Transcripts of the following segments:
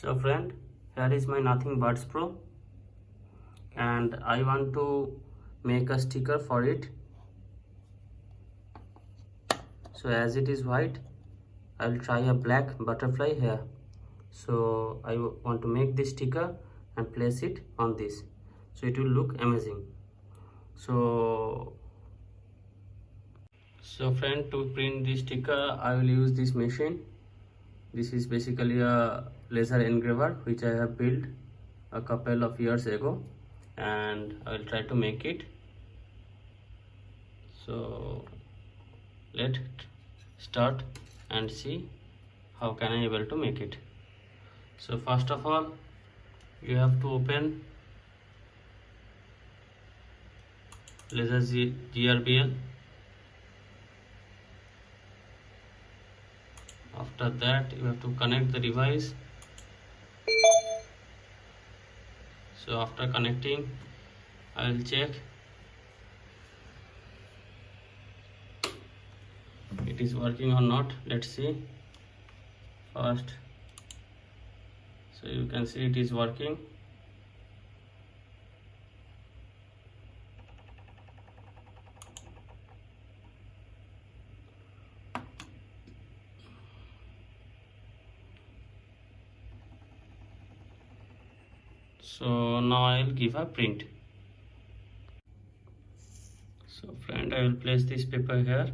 So friend, here is my Nothing Buds Pro and I want to make a sticker for it. So as it is white, I will try a black butterfly here. So I want to make this sticker and place it on this, so it will look amazing. So friend, to print this sticker I will use this machine. This is basically a laser engraver which I have built a couple of years ago, and I will try to make it. So let's start and see how can I able to make it. So first of all, you have to open laser GRBL. After that you have to connect the device. So after connecting, I will check it is working or not. Let's see first. So you can see it is working. So now I will give a print. So friend, I will place this paper here.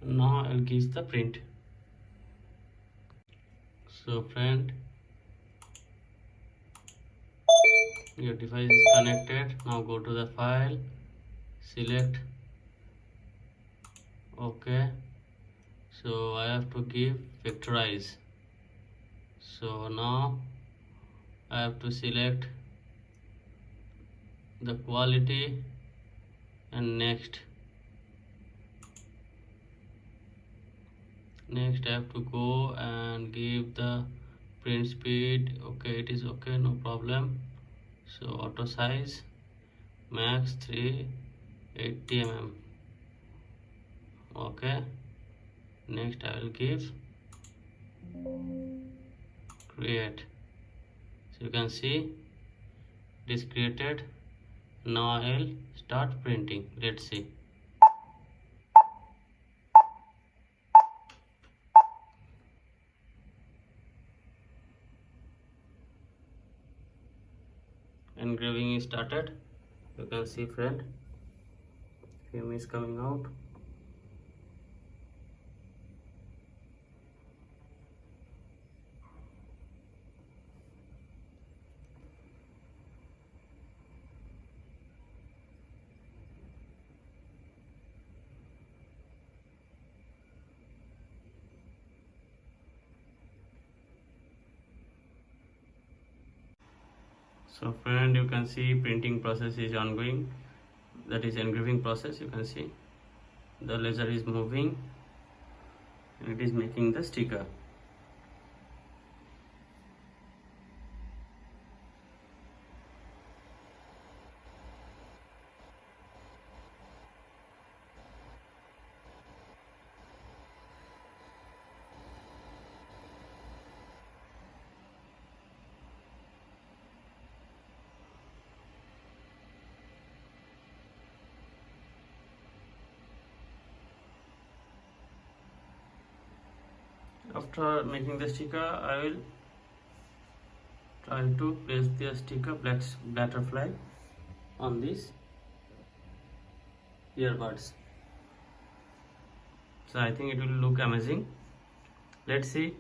Now I will give the print. So friend, your device is connected. Now go to the file, select OK. So I have to give vectorize. So now I have to select the quality and next I have to go and give the print speed. Okay, it is okay, no problem. So auto size max 380 mm. Okay, next I will give create. So you can see it is created. Now I will start printing. Let's see. Engraving is started. You can see friend, film is coming out. So friend, you can see printing process is ongoing, that is engraving process. You can see the laser is moving and it is making the sticker. After making the sticker, I will try to place the sticker butterfly on these earbuds. So I think it will look amazing. Let's see.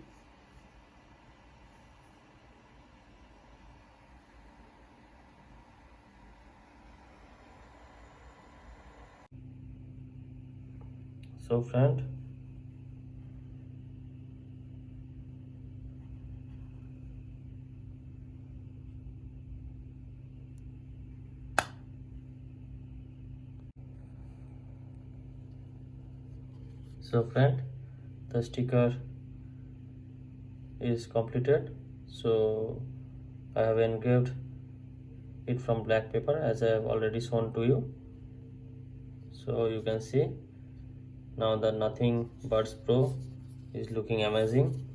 So friend, the sticker is completed. So I have engraved it from black paper as I have already shown to you. So you can see Now the Nothing Buds Pro is looking amazing.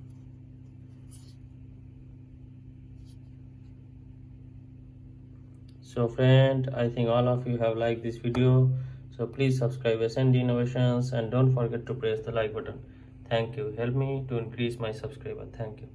So friend, I think all of you have liked this video, so please subscribe SND Innovations and don't forget to press the like button. Thank you. Help me to increase my subscriber. Thank you.